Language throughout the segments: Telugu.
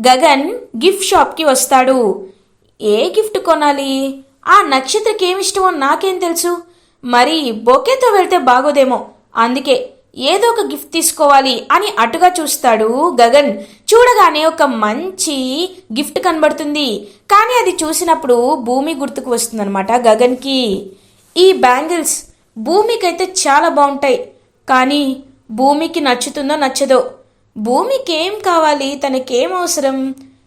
గగన్ గిఫ్ట్ షాప్కి వస్తాడు. ఏ గిఫ్ట్ కొనాలి? ఆ నక్షత్రకి ఏమిష్టమో నాకేం తెలుసు. మరి బొకేతో వెళ్తే బాగోదేమో. అందుకే ఏదో ఒక గిఫ్ట్ తీసుకోవాలి అని అటుగా చూస్తాడు గగన్. చూడగానే ఒక మంచి గిఫ్ట్ కనబడుతుంది. కానీ అది చూసినప్పుడు భూమి గుర్తుకు వస్తుందన్నమాట గగన్కి. ఈ బ్యాంగిల్స్ భూమికైతే చాలా బాగుంటాయి. కానీ భూమికి నచ్చుతుందో నచ్చదో. భూమికి ఏం కావాలి? తనకేం అవసరం?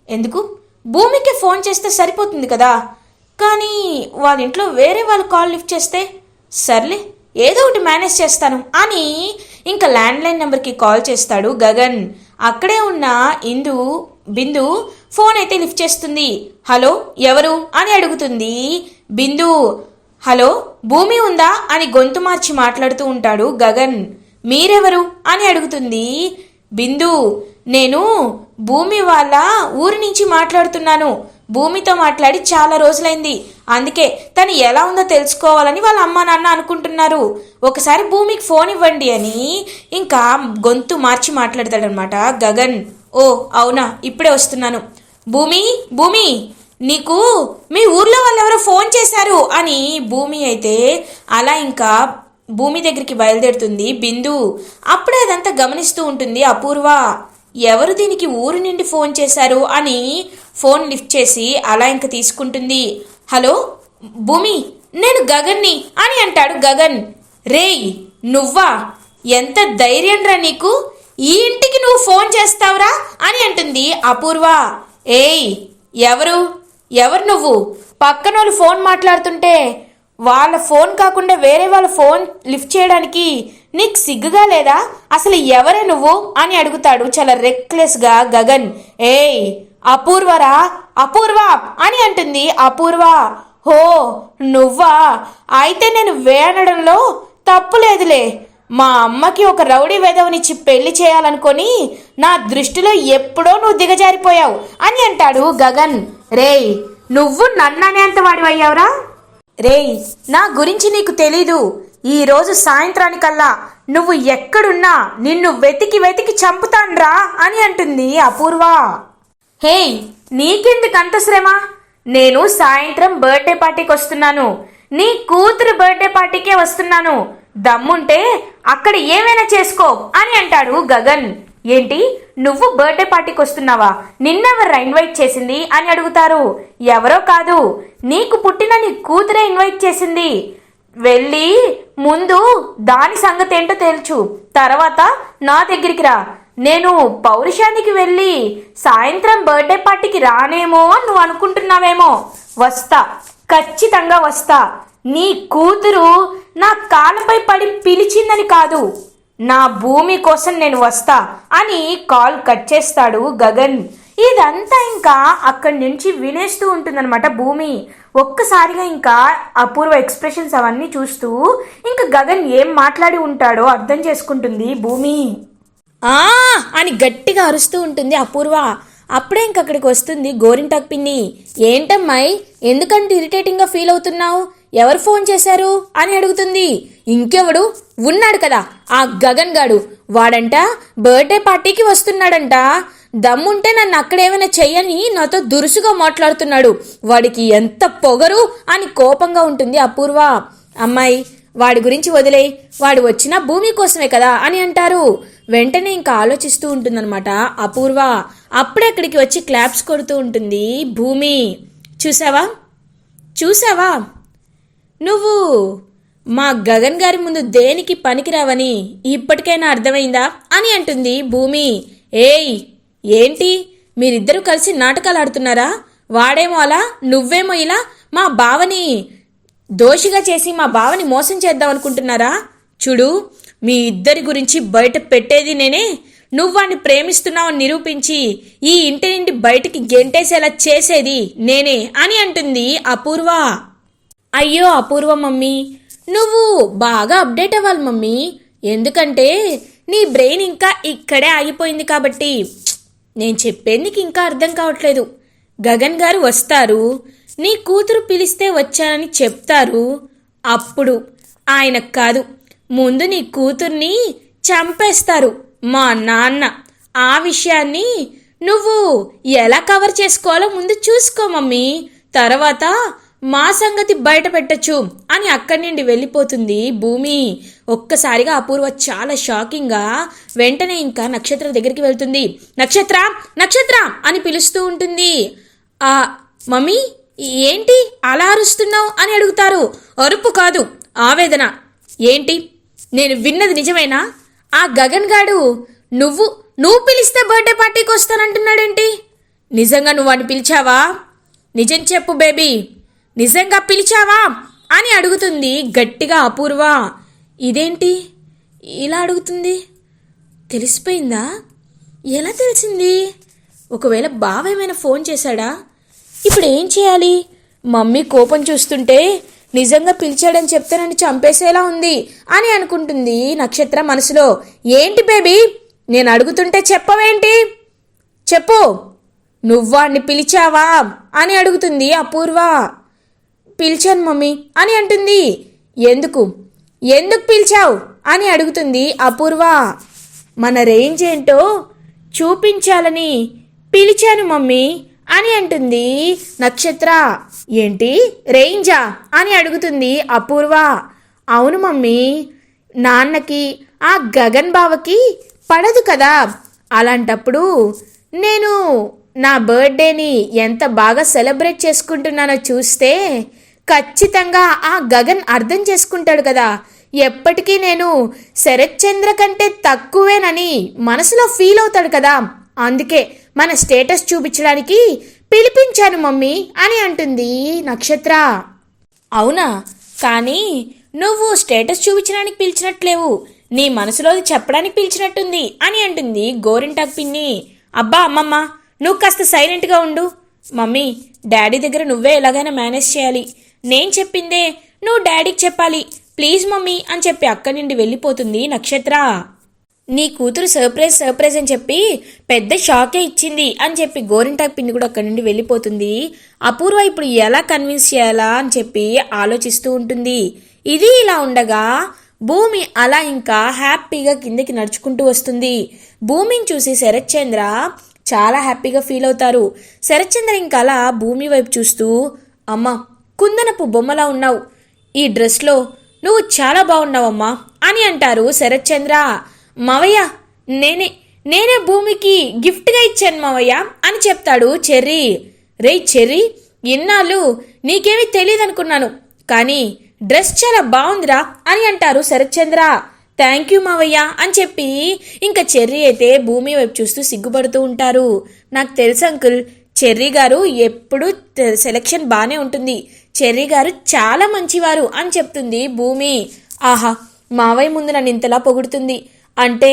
ఎందుకు భూమికి ఫోన్ చేస్తే సరిపోతుంది కదా. కానీ వాళ్ళ ఇంట్లో వేరే వాళ్ళు కాల్ లిఫ్ట్ చేస్తే సర్లే ఏదో ఒకటి మేనేజ్ చేస్తాను అని ఇంకా ల్యాండ్లైన్ నెంబర్కి కాల్ చేస్తాడు గగన్. అక్కడే ఉన్న బిందు ఫోన్ అయితే లిఫ్ట్ చేస్తుంది. హలో ఎవరు అని అడుగుతుంది బిందు. హలో భూమి ఉందా అని గొంతు మార్చి మాట్లాడుతూ ఉంటాడు గగన్. మీరెవరు అని అడుగుతుంది బిందు. నేను భూమి వాళ్ళ ఊరి నుంచి మాట్లాడుతున్నాను. భూమితో మాట్లాడి చాలా రోజులైంది. అందుకే తను ఎలా ఉందో తెలుసుకోవాలని వాళ్ళ అమ్మా నాన్న అనుకుంటున్నారు. ఒకసారి భూమికి ఫోన్ ఇవ్వండి అని ఇంకా గొంతు మార్చి మాట్లాడతాడనమాట గగన్. ఓ అవునా, ఇప్పుడే వస్తున్నాను. భూమి నీకు మీ ఊర్లో వాళ్ళు ఎవరో ఫోన్ చేశారు అని భూమి అయితే అలా ఇంకా భూమి దగ్గరికి బయలుదేరుతుంది బిందు. అప్పుడే అదంతా గమనిస్తూ ఉంటుంది అపూర్వ. ఎవరు దీనికి ఊరి నుండి ఫోన్ చేశారు అని ఫోన్ లిఫ్ట్ చేసి అలా ఇంక తీసుకుంటుంది. హలో భూమి, నేను గగన్ని అని అంటాడు గగన్. రేయ్ నువ్వా? ఎంత ధైర్యం రా నీకు? ఈ ఇంటికి నువ్వు ఫోన్ చేస్తావురా అని అంటుంది అపూర్వ. ఏయ్ ఎవరు నువ్వు? పక్కనోళ్ళు ఫోన్ మాట్లాడుతుంటే వాళ్ళ ఫోన్ కాకుండా వేరే వాళ్ళ ఫోన్ లిఫ్ట్ చేయడానికి నీకు సిగ్గుగా లేదా? అసలు ఎవరే నువ్వు అని అడుగుతాడు చాలా రెక్లెస్గా గగన్. ఏయ్ అపూర్వరా? అపూర్వ అని అంటుంది అపూర్వ. హో నువ్వా? అయితే నేను వేనడంలో తప్పు లేదులే. మా అమ్మకి ఒక రౌడీ వెధవనిచ్చి పెళ్లి చేయాలనుకొని నా దృష్టిలో ఎప్పుడో నువ్వు దిగజారిపోయావు అని అంటాడు గగన్. రేయ్ నువ్వు నన్ననేంత వాడివయ్యావురా? రేయ్ నా గురించి నీకు తెలీదు. ఈరోజు సాయంత్రానికల్లా నువ్వు ఎక్కడున్నా నిన్ను వెతికి చంపుతాన్రా అని అంటుంది అపూర్వ. హేయ్ నీకెందుకంత శ్రమ? నేను సాయంత్రం బర్త్డే పార్టీకి వస్తున్నాను. నీ కూతురు బర్త్డే పార్టీకే వస్తున్నాను. దమ్ముంటే అక్కడ ఏమైనా చేసుకో అని అంటాడు గగన్. ఏంటి నువ్వు బర్త్డే పార్టీకి వస్తున్నావా? నిన్నెవరు ఇన్వైట్ చేసింది అని అడుగుతారు. ఎవరో కాదు, నీకు పుట్టిన నీ కూతురే ఇన్వైట్ చేసింది. వెళ్ళి ముందు దాని సంగతి ఏంటో తెలుసు, తర్వాత నా దగ్గరికి రా. నేను పౌరుషానికి వెళ్ళి సాయంత్రం బర్త్డే పార్టీకి రానేమో నువ్వు అనుకుంటున్నావేమో. వస్తా, ఖచ్చితంగా వస్తా. నీ కూతురు నా కాళ్ళపై పడి పిలిచిందని కాదు, నా భూమి కోసం నేను వస్తా అని కాల్ కట్ చేస్తాడు గగన్. ఇదంతా ఇంకా అక్కడి నుంచి వినేస్తూ ఉంటుందన్నమాట భూమి. ఒక్కసారిగా ఇంకా అపూర్వ ఎక్స్ప్రెషన్స్ అవన్నీ చూస్తూ ఇంకా గగన్ ఏం మాట్లాడి ఉంటాడో అర్థం చేసుకుంటుంది భూమి. అని గట్టిగా అరుస్తూ ఉంటుంది అపూర్వ. అప్పుడే ఇంక అక్కడికి వస్తుంది గోరింటాక్ పిన్ని. ఏంటమ్మాయి ఎందుకంటే ఇరిటేటింగ్గా ఫీల్ అవుతున్నావు? ఎవరు ఫోన్ చేశారు అని అడుగుతుంది. ఇంకెవడు ఉన్నాడు కదా ఆ గగన్ గాడు. వాడంట బర్త్డే పార్టీకి వస్తున్నాడంట. దమ్ముంటే నన్ను అక్కడేమైనా చెయ్యని నాతో దురుసుగా మాట్లాడుతున్నాడు. వాడికి ఎంత పొగరు అని కోపంగా ఉంటుంది అపూర్వ. అమ్మాయి వాడి గురించి వదిలే, వాడు వచ్చిన భూమి కోసమే కదా అని అంటారు. వెంటనే ఇంకా ఆలోచిస్తూ ఉంటుందన్నమాట అపూర్వ. అప్పుడే అక్కడికి వచ్చి క్లాప్స్ కొడుతూ ఉంటుంది భూమి. చూసావా నువ్వు మా గగన్ గారి ముందు దేనికి పనికిరావని ఇప్పటికైనా అర్థమైందా అని అంటుంది భూమి. ఏయ్ ఏంటి మీరిద్దరూ కలిసి నాటకాలు ఆడుతున్నారా? వాడేమో అలా, నువ్వేమో ఇలా మా బావని దోషిగా చేసి మా బావని మోసం చేద్దాం అనుకుంటున్నారా? చూడు, మీ ఇద్దరి గురించి బయట పెట్టేది నేనే. నువ్వు వాడిని ప్రేమిస్తున్నావని నిరూపించి ఈ ఇంటి నుండి బయటికి గెంటేసేలా చేసేది నేనే అని అంటుంది అపూర్వ. అయ్యో అపూర్వ మమ్మీ, నువ్వు బాగా అప్డేట్ అవ్వాలి మమ్మీ. ఎందుకంటే నీ బ్రెయిన్ ఇంకా ఇక్కడే ఆగిపోయింది కాబట్టి. నేను చెప్పేది నీకు ఇంకా అర్థం కావట్లేదు. గగన్ గారు వస్తారు, నీ కూతురు పిలిస్తే వచ్చానని చెప్తారు. అప్పుడు ఆయనకు కాదు, ముందు నీ కూతుర్ని చంపేస్తారు మా నాన్న. ఆ విషయాన్ని నువ్వు ఎలా కవర్ చేసుకోవాలో ముందు చూసుకో మమ్మీ, తర్వాత మా సంగతి బయట పెట్టచ్చు అని అక్కడి నుండి వెళ్ళిపోతుంది భూమి. ఒక్కసారిగా అపూర్వ చాలా షాకింగ్గా వెంటనే ఇంకా నక్షత్ర దగ్గరికి వెళ్తుంది. నక్షత్ర నక్షత్ర అని పిలుస్తూ ఉంటుంది. మమ్మీ ఏంటి అలా అరుస్తున్నావు అని అడుగుతారు. అరుపు కాదు, ఆవేదన. ఏంటి, నేను విన్నది నిజమేనా? ఆ గగన్ గాడు నువ్వు పిలిస్తే బర్త్డే పార్టీకి వస్తానంటున్నాడేంటి? నిజంగా నువ్వు అని పిలిచావా? నిజం చెప్పు బేబీ, నిజంగా పిలిచావా అని అడుగుతుంది గట్టిగా అపూర్వ. ఇదేంటి ఇలా అడుగుతుంది? తెలిసిపోయిందా? ఎలా తెలిసింది? ఒకవేళ బావ ఏమైనా ఫోన్ చేశాడా? ఇప్పుడు ఏం చేయాలి? మమ్మీ కోపం చూస్తుంటే నిజంగా పిలిచాడని చెప్తే నన్ను చంపేసేలా ఉంది అని అనుకుంటుంది నక్షత్ర మనసులో. ఏంటి బేబీ, నేను అడుగుతుంటే చెప్పవేంటి? చెప్పు, నువ్వాణ్ణి పిలిచావా అని అడుగుతుంది అపూర్వ. పిలిచాను మమ్మీ అని అంటుంది. ఎందుకు పిలిచావు అని అడుగుతుంది అపూర్వ. మన రేంజ్ ఏంటో చూపించాలని పిలిచాను మమ్మీ అని అంటుంది నక్షత్ర. ఏంటి రేంజా అని అడుగుతుంది అపూర్వ. అవును మమ్మీ, నాన్నకి ఆ గగన్ బావకి పడదు కదా, అలాంటప్పుడు నేను నా బర్త్డేని ఎంత బాగా సెలబ్రేట్ చేసుకుంటున్నానో చూస్తే ఖచ్చితంగా ఆ గగన్ అర్థం చేసుకుంటాడు కదా. ఎప్పటికీ నేను శరత్ చంద్ర కంటే తక్కువేనని మనసులో ఫీల్ అవుతాడు కదా, అందుకే మన స్టేటస్ చూపించడానికి పిలిపించాను మమ్మీ అని అంటుంది నక్షత్ర. అవునా, కానీ నువ్వు స్టేటస్ చూపించడానికి పిలిచినట్లేవు, నీ మనసులోది చెప్పడానికి పిలిచినట్టుంది అని అంటుంది గోరింటాకు పిన్ని. అబ్బా అమ్మమ్మ, నువ్వు కాస్త సైలెంట్గా ఉండు. మమ్మీ, డాడీ దగ్గర నువ్వే ఎలాగైనా మేనేజ్ చేయాలి. నేను చెప్పిందే నువ్వు డాడీకి చెప్పాలి ప్లీజ్ మమ్మీ అని చెప్పి అక్కడి నుండి వెళ్ళిపోతుంది నక్షత్ర. నీ కూతురు సర్ప్రైజ్ అని చెప్పి పెద్ద షాకే ఇచ్చింది అని చెప్పి గోరింటాకు పిన్ని కూడా అక్కడి నుండి వెళ్ళిపోతుంది. అపూర్వ ఇప్పుడు ఎలా కన్విన్స్ చేయాలా అని చెప్పి ఆలోచిస్తూ ఉంటుంది. ఇది ఇలా ఉండగా భూమి అలా ఇంకా హ్యాపీగా కిందకి నడుచుకుంటూ వస్తుంది. భూమిని చూసి శరత్ చంద్ర చాలా హ్యాపీగా ఫీల్ అవుతారు. శరత్ చంద్ర ఇంకా అలా భూమి వైపు చూస్తూ, అమ్మా కుందనపు బొమ్మలా ఉన్నావు, ఈ డ్రెస్లో నువ్వు చాలా బాగున్నావమ్మా అని అంటారు శరత్ చంద్ర. మావయ్య, నేనే భూమికి గిఫ్ట్గా ఇచ్చాను మావయ్య అని చెప్తాడు చెర్రీ. రేయ్ చెర్రీ, ఇన్నాళ్ళు నీకేమీ తెలియదు అనుకున్నాను, కానీ డ్రెస్ చాలా బాగుందిరా అని అంటారు శరత్ చంద్ర. థ్యాంక్ యూ మావయ్య అని చెప్పి ఇంకా చెర్రీ అయితే భూమి వైపు చూస్తూ సిగ్గుపడుతూ ఉంటారు. నాకు తెలుసు అంకుల్, చెర్రీ గారు ఎప్పుడు సెలెక్షన్ బాగానే ఉంటుంది, చెర్రీ గారు చాలా మంచివారు అని చెప్తుంది భూమి. ఆహా, మావయ్య ముందు నన్ను ఇంతలా పొగుడుతుంది అంటే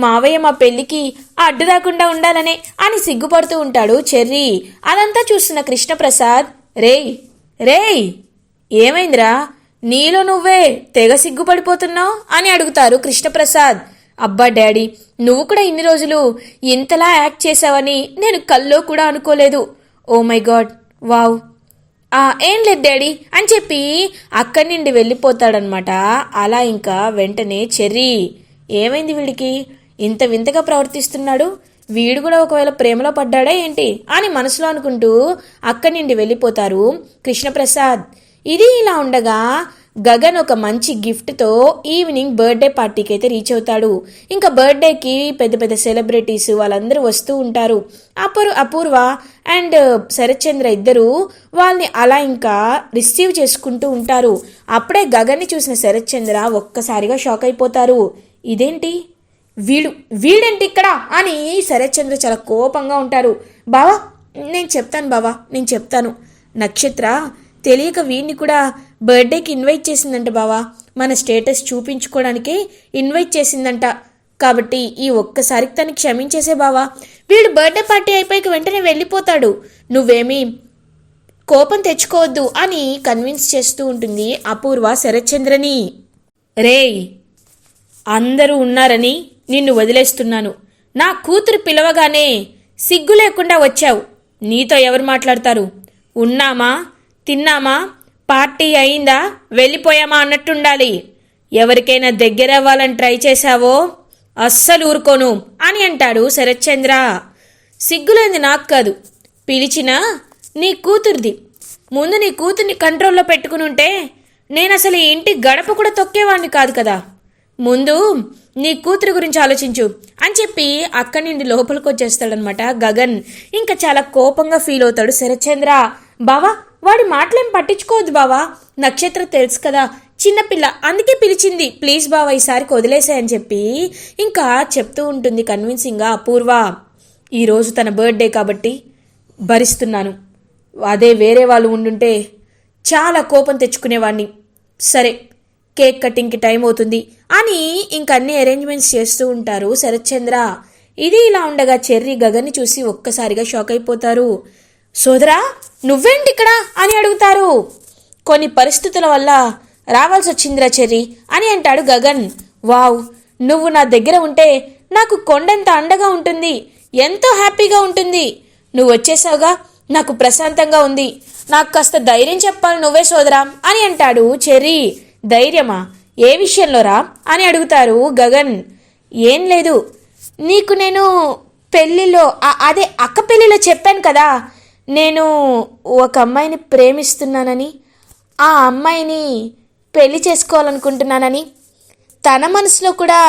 మావయ్య మా పెళ్లికి అడ్డు రాకుండా ఉండాలనే అని సిగ్గుపడుతూ ఉంటాడు చెర్రీ. అదంతా చూస్తున్న కృష్ణప్రసాద్, రేయ్ ఏమైందిరా, నీలో నువ్వే తెగ సిగ్గుపడిపోతున్నావు అని అడుగుతారు కృష్ణప్రసాద్. అబ్బా డాడీ, నువ్వు కూడా ఇన్ని రోజులు ఇంతలా యాక్ట్ చేసావని నేను కల్లో కూడా అనుకోలేదు. Oh my God, wow. ఏం లేదు డాడీ అని చెప్పి అక్కడి నుండి వెళ్ళిపోతాడనమాట. అలా ఇంకా వెంటనే చెర్రీ, ఏమైంది వీడికి ఇంత వింతగా ప్రవర్తిస్తున్నాడు, వీడు కూడా ఒకవేళ ప్రేమలో పడ్డాడా ఏంటి అని మనసులో అనుకుంటూ అక్కడి నుండి వెళ్ళిపోతారు కృష్ణప్రసాద్. ఇది ఇలా ఉండగా గగన్ ఒక మంచి గిఫ్ట్తో ఈవినింగ్ బర్త్డే పార్టీకి అయితే రీచ్ అవుతాడు. ఇంకా బర్త్డేకి పెద్ద పెద్ద సెలబ్రిటీస్ వాళ్ళందరూ వస్తూ ఉంటారు. అపూర్వ అండ్ శరత్ చంద్ర ఇద్దరు వాళ్ళని అలా ఇంకా రిసీవ్ చేసుకుంటూ ఉంటారు. అప్పుడే గగన్ని చూసిన శరత్ చంద్ర ఒక్కసారిగా షాక్ అయిపోతారు. ఇదేంటి, వీడేంటి ఇక్కడ అని శరత్ చంద్ర చాలా కోపంగా ఉంటారు. బావా నేను చెప్తాను, నక్షత్ర తెలియక వీడిని కూడా బర్త్డేకి ఇన్వైట్ చేసిందంట బావా, మన స్టేటస్ చూపించుకోవడానికే ఇన్వైట్ చేసిందంట, కాబట్టి ఈ ఒక్కసారికి తను క్షమించేసే బావా, వీడు బర్త్డే పార్టీ అయిపోయాక వెంటనే వెళ్ళిపోతాడు, నువ్వేమీ కోపం తెచ్చుకోవద్దు అని కన్విన్స్ చేస్తూ ఉంటుంది అపూర్వ శరత్ చంద్రని. రేయ్, అందరూ ఉన్నారని నిన్ను వదిలేస్తున్నాను, నా కూతురు పిలవగానే సిగ్గు లేకుండా వచ్చావు, నీతో ఎవరు మాట్లాడతారు, ఉన్నామా తిన్నామా పార్టీ అయిందా వెళ్ళిపోయామా అన్నట్టుండాలి, ఎవరికైనా దగ్గరవ్వాలని ట్రై చేశావో అస్సలు ఊరుకోను అని అంటాడు శరత్ చంద్ర. సిగ్గులేంది నాకు కాదు, పిలిచినా నీ కూతురిది. ముందు నీ కూతుర్ని కంట్రోల్లో పెట్టుకుని ఉంటే నేను అసలు ఈ ఇంటి గడప కూడా తొక్కేవాడిని కాదు కదా. ముందు నీ కూతురు గురించి ఆలోచించు అని చెప్పి అక్కడి నుండి లోపలికి వచ్చేస్తాడనమాట గగన్. ఇంకా చాలా కోపంగా ఫీల్ అవుతాడు శరత్చంద్ర. బావా, వాడి మాటలేం పట్టించుకోవద్దు బావా, నక్షత్ర తెలుసు కదా, చిన్నపిల్ల, అందుకే పిలిచింది, ప్లీజ్ బావా ఈసారికి వదిలేసాయని చెప్పి ఇంకా చెప్తూ ఉంటుంది కన్విన్సింగ్గా అపూర్వ. ఈరోజు తన బర్త్డే కాబట్టి భరిస్తున్నాను, అదే వేరే వాళ్ళు ఉండుంటే చాలా కోపం తెచ్చుకునేవాడిని. సరే, కేక్ కటింగ్కి టైం అవుతుంది అని ఇంక అన్ని అరేంజ్మెంట్స్ చేస్తూ ఉంటారు శరత్చంద్ర. ఇది ఇలా ఉండగా చెర్రీ గగన్ని చూసి ఒక్కసారిగా షాక్ అయిపోతారు. సోదరా, నువ్వేంటి ఇక్కడ అని అడుగుతారు. కొన్ని పరిస్థితుల వల్ల రావాల్సి వచ్చిందిరా చెర్రీ అని అంటాడు గగన్. వావ్, నువ్వు నా దగ్గర ఉంటే నాకు కొండంత అండగా ఉంటుంది, ఎంతో హ్యాపీగా ఉంటుంది. నువ్వు వచ్చేసావుగా, నాకు ప్రశాంతంగా ఉంది. నాకు కాస్త ధైర్యం చెప్పాలి నువ్వే సోదరా అని అంటాడు చెర్రీ. ధైర్యమా? ఏ విషయంలోరా అని అడుగుతారు గగన్. ఏం లేదు, నీకు నేను పెళ్ళిలో అదే అక్క పెళ్ళిలో చెప్పాను కదా, నేను ఒక అమ్మాయిని ప్రేమిస్తున్నానని, ఆ అమ్మాయిని పెళ్లి చేసుకోవాలనుకుంటున్నానని, తన మనసులో కూడా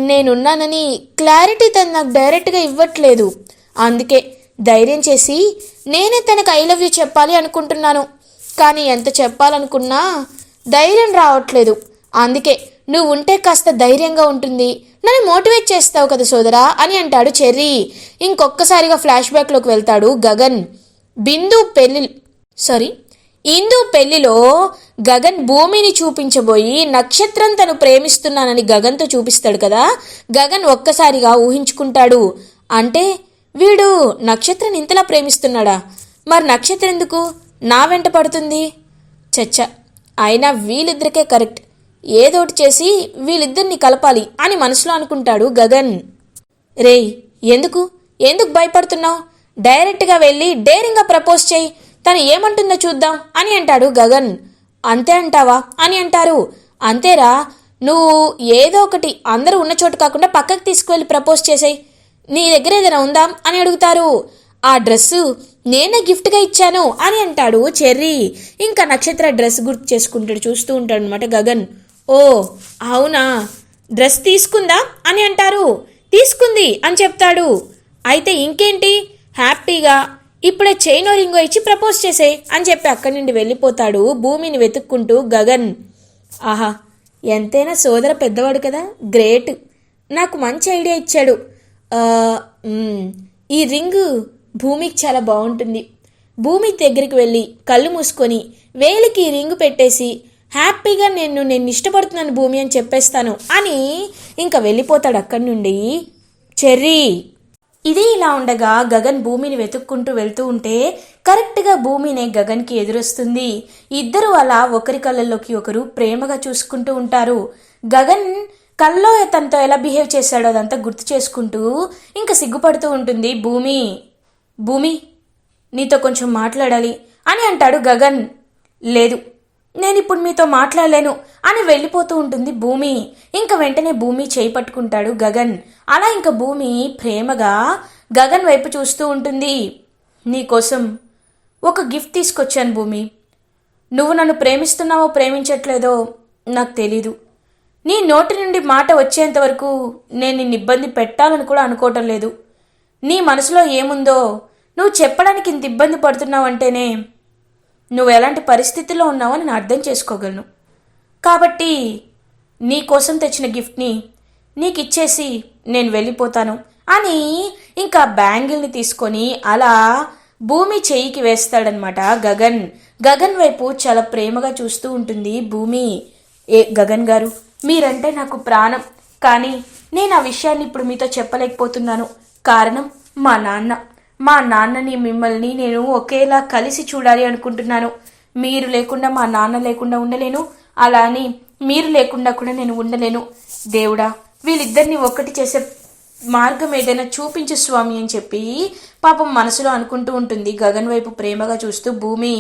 నేనున్నానని క్లారిటీ తను నాకు డైరెక్ట్గా ఇవ్వట్లేదు. అందుకే ధైర్యం చేసి నేనే తనకు ఐ లవ్ యూ చెప్పాలి అనుకుంటున్నాను. కానీ ఎంత చెప్పాలనుకున్నా ధైర్యం రావట్లేదు. అందుకే నువ్వు ఉంటే కాస్త ధైర్యంగా ఉంటుంది, నన్ను మోటివేట్ చేస్తావు కదా సోదరా అని అంటాడు చెర్రీ. ఇంకొక్కసారిగా ఫ్లాష్ బ్యాక్లోకి వెళ్తాడు గగన్. ఇందు పెళ్లిలో గగన్ భూమిని చూపించబోయి నక్షత్రం తను ప్రేమిస్తున్నానని గగన్తో చూపిస్తాడు కదా. గగన్ ఒక్కసారిగా ఊహించుకుంటాడు, అంటే వీడు నక్షత్రం ఇంతలా ప్రేమిస్తున్నాడా, మరి నక్షత్రం ఎందుకు నా వెంట పడుతుంది? చచ్చ, అయినా వీళ్ళిద్దరికే కరెక్ట్, ఏదోటి చేసి వీళ్ళిద్దరిని కలపాలి అని మనసులో అనుకుంటాడు గగన్. రేయ్, ఎందుకు భయపడుతున్నావు? డైరెక్ట్గా వెళ్ళి డేరింగ్గా ప్రపోజ్ చేయి, తను ఏమంటుందో చూద్దాం అని అంటాడు గగన్. అంతే అంటావా అని అంటారు. అంతేరా, నువ్వు ఏదో ఒకటి అందరూ ఉన్న చోటు కాకుండా పక్కకు తీసుకువెళ్ళి ప్రపోజ్ చేసేయి. నీ దగ్గర ఏదైనా ఉందా అని అడుగుతారు. ఆ డ్రెస్సు నేనే గిఫ్ట్గా ఇచ్చాను అని అంటాడు చెర్రీ. ఇంకా నక్షత్ర డ్రెస్ గుర్తు చేసుకుంటాడు, చూస్తూ ఉంటాడు అనమాట గగన్. ఓ అవునా, డ్రెస్ తీసుకుందా అని అంటారు. తీసుకుంది అని చెప్తాడు. అయితే ఇంకేంటి, హ్యాపీగా ఇప్పుడే చైనో రింగో ఇచ్చి ప్రపోజ్ చేసే అని చెప్పి అక్కడి నుండి వెళ్ళిపోతాడు భూమిని వెతుక్కుంటూ గగన్. ఆహా, ఎంతైనా సోదర పెద్దవాడు కదా, గ్రేట్, నాకు మంచి ఐడియా ఇచ్చాడు. ఈ రింగు భూమికి చాలా బాగుంటుంది. భూమి దగ్గరికి వెళ్ళి కళ్ళు మూసుకొని వేలికి ఈ రింగు పెట్టేసి హ్యాపీగా నేను ఇష్టపడుతున్నాను భూమి అని చెప్పేస్తాను అని ఇంకా వెళ్ళిపోతాడు అక్కడి నుండి చెర్రీ. ఇది ఇలా ఉండగా గగన్ భూమిని వెతుక్కుంటూ వెళ్తూ ఉంటే కరెక్ట్గా భూమినే గగన్కి ఎదురొస్తుంది. ఇద్దరు అలా ఒకరి కళ్ళల్లోకి ఒకరు ప్రేమగా చూసుకుంటూ ఉంటారు. గగన్ కల్లో తనతో ఎలా బిహేవ్ చేశాడో అదంతా గుర్తు చేసుకుంటూ ఇంకా సిగ్గుపడుతూ ఉంటుంది భూమి, నీతో కొంచెం మాట్లాడాలి అని అంటాడు గగన్. లేదు, నేను ఇప్పుడు మీతో మాట్లాడలేను అని వెళ్ళిపోతూ ఉంటుంది భూమి. ఇంకా వెంటనే భూమి చేయి పట్టుకుంటాడు గగన్. అలా ఇంకా భూమి ప్రేమగా గగన్ వైపు చూస్తూ ఉంటుంది. నీకోసం ఒక గిఫ్ట్ తీసుకొచ్చాను భూమి. నువ్వు నన్ను ప్రేమిస్తున్నావో ప్రేమించట్లేదో నాకు తెలీదు. నీ నోటి నుండి మాట వచ్చేంత వరకు నేను నిన్ను ఇబ్బంది పెట్టాలని కూడా అనుకోవటం లేదు. నీ మనసులో ఏముందో నువ్వు చెప్పడానికి ఇంత ఇబ్బంది పడుతున్నావంటేనే నువ్వు ఎలాంటి పరిస్థితుల్లో ఉన్నావో నేను అర్థం చేసుకోగలను. కాబట్టి నీ కోసం తెచ్చిన గిఫ్ట్ని నీకు ఇచ్చేసి నేను వెళ్ళిపోతాను అని ఇంకా బ్యాంగిల్ని తీసుకొని అలా భూమి చెయ్యికి వేస్తాడనమాట గగన్. గగన్ వైపు చాలా ప్రేమగా చూస్తూ ఉంటుంది భూమి. గగన్ గారు, మీరంటే నాకు ప్రాణం, కానీ నేను ఆ విషయాన్ని ఇప్పుడు మీతో చెప్పలేకపోతున్నాను. కారణం మా నాన్నని మిమ్మల్ని నేను ఒకేలా కలిసి చూడాలి అనుకుంటున్నాను. మీరు లేకుండా మా నాన్న లేకుండా ఉండలేను, అలా అని మీరు లేకుండా కూడా నేను ఉండలేను. దేవుడా, వీళ్ళిద్దరిని ఒక్కటి చేసే మార్గం ఏదైనా చూపించు స్వామి అని చెప్పి పాపం మనసులో అనుకుంటూ ఉంటుంది గగన్ వైపు ప్రేమగా చూస్తూ భూమి.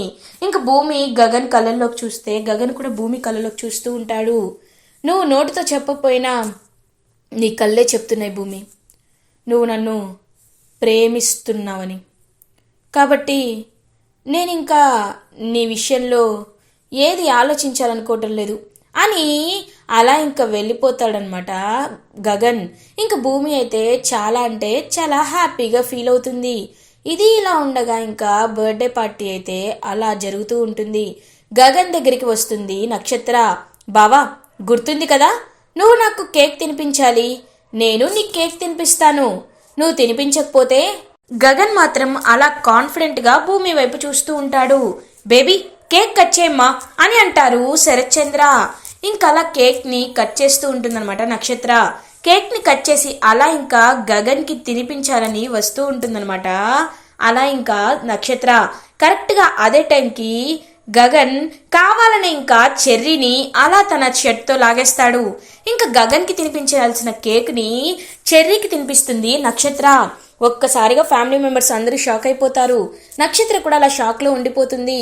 ఇంకా భూమి గగన్ కళ్ళల్లోకి చూస్తే గగన్ కూడా భూమి కళ్ళలోకి చూస్తూ ఉంటాడు. నువ్వు నోటితో చెప్పకపోయినా నీ కళ్ళే చెప్తున్నాయి భూమి, నువ్వు నన్ను ప్రేమిస్తున్నావని. కాబట్టి నేనింకా నీ విషయంలో ఏది ఆలోచించాలనుకోవటం లేదు అని అలా ఇంకా వెళ్ళిపోతాడనమాట గగన్. ఇంక భూమి అయితే చాలా అంటే చాలా హ్యాపీగా ఫీల్ అవుతుంది. ఇది ఇలా ఉండగా ఇంకా బర్త్డే పార్టీ అయితే అలా జరుగుతూ ఉంటుంది. గగన్ దగ్గరికి వస్తుంది నక్షత్ర. బావా, గుర్తుంది కదా, నువ్వు నాకు కేక్ తినిపించాలి, నేను నీకు కేక్ తినిపిస్తాను, నువ్వు తినిపించకపోతే. గగన్ మాత్రం అలా కాన్ఫిడెంట్గా భూమి వైపు చూస్తూ ఉంటాడు. బేబీ, కేక్ కట్ చేయమ్మా అని అంటారు శరత్చంద్ర. ఇంకా అలా కేక్ని కట్ చేస్తూ ఉంటుందన్నమాట నక్షత్ర. కేక్ని కట్ చేసి అలా ఇంకా గగన్కి తినిపించాలని వస్తూ ఉంటుందన్నమాట. అలా ఇంకా నక్షత్ర కరెక్ట్గా అదే టైంకి గగన్ కావాలని ఇంకా చెర్రీని అలా తన షర్ట్తో లాగేస్తాడు. ఇంకా గగన్కి తినిపించాల్సిన కేక్ని చెర్రీకి తినిపిస్తుంది నక్షత్ర. ఒక్కసారిగా ఫ్యామిలీ మెంబర్స్ అందరూ షాక్ అయిపోతారు. నక్షత్ర కూడా అలా షాక్లో ఉండిపోతుంది.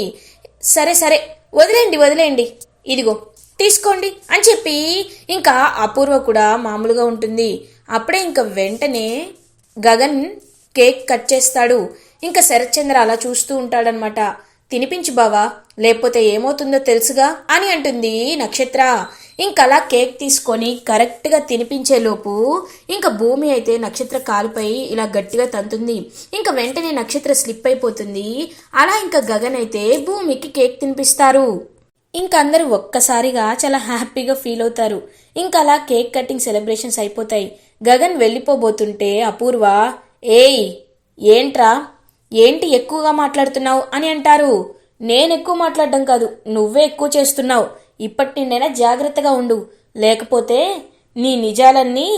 సరే సరే, వదిలేయండి, ఇదిగో తీసుకోండి అని చెప్పి ఇంకా అపూర్వ కూడా మామూలుగా ఉంటుంది. అప్పుడే ఇంకా వెంటనే గగన్ కేక్ కట్ చేస్తాడు. ఇంకా శరత్చంద్ర అలా చూస్తూ ఉంటాడనమాట. తినిపించు బావా, లేకపోతే ఏమవుతుందో తెలుసుగా అని అంటుంది నక్షత్ర. ఇంకలా కేక్ తీసుకొని కరెక్ట్గా తినిపించేలోపు ఇంకా భూమి అయితే నక్షత్ర కాలుపై ఇలా గట్టిగా తంతుంది. ఇంకా వెంటనే నక్షత్ర స్లిప్ అయిపోతుంది. అలా ఇంకా గగన్ అయితే భూమికి కేక్ తినిపిస్తారు. ఇంకా అందరూ ఒక్కసారిగా చాలా హ్యాపీగా ఫీల్ అవుతారు. ఇంకా అలా కేక్ కటింగ్ సెలబ్రేషన్స్ అయిపోతాయి. గగన్ వెళ్ళిపోబోతుంటే అపూర్వ, ఏయ్ ఏంట్రా, ఏంటి ఎక్కువగా మాట్లాడుతున్నావు అని అంటారు. నేను ఎక్కువ మాట్లాడడం కాదు, నువ్వే ఎక్కువ చేస్తున్నావు. ఇప్పటి నుండైనా జాగ్రత్తగా ఉండు, లేకపోతే నీ నిజాలన్నీ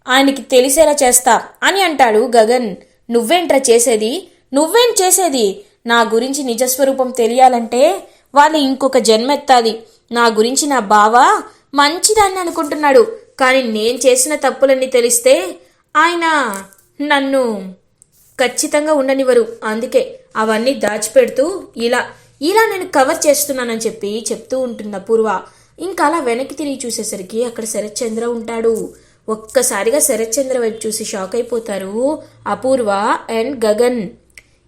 ఆయనకి తెలిసేలా చేస్తా అని అంటాడు గగన్. నువ్వేంట్రా చేసేది, నువ్వేం చేసేది? నా గురించి నిజస్వరూపం తెలియాలంటే వాళ్ళు ఇంకొక జన్మెత్తాది. నా గురించి నా బావ మంచిదాన్ని అనుకుంటున్నాడు, కానీ నేను చేసిన తప్పులన్నీ తెలిస్తే ఆయన నన్ను ఖచ్చితంగా ఉండనివ్వరు. అందుకే అవన్నీ దాచిపెడుతూ ఇలా నేను కవర్ చేస్తున్నానని చెప్తూ ఉంటుంది అపూర్వ. ఇంకా అలా వెనక్కి తిరిగి చూసేసరికి అక్కడ శరత్చంద్ర ఉంటాడు. ఒక్కసారిగా శరత్చంద్ర వైపు చూసి షాక్ అయిపోతారు అపూర్వ అండ్ గగన్.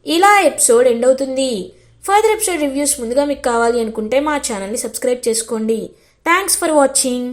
ఇలా ఎపిసోడ్ ఎండ్ అవుతుంది. ఫర్దర్ ఎపిసోడ్ రివ్యూస్ ముందుగా మీకు కావాలి అనుకుంటే మా ఛానల్ని సబ్స్క్రైబ్ చేసుకోండి. Thanks for watching.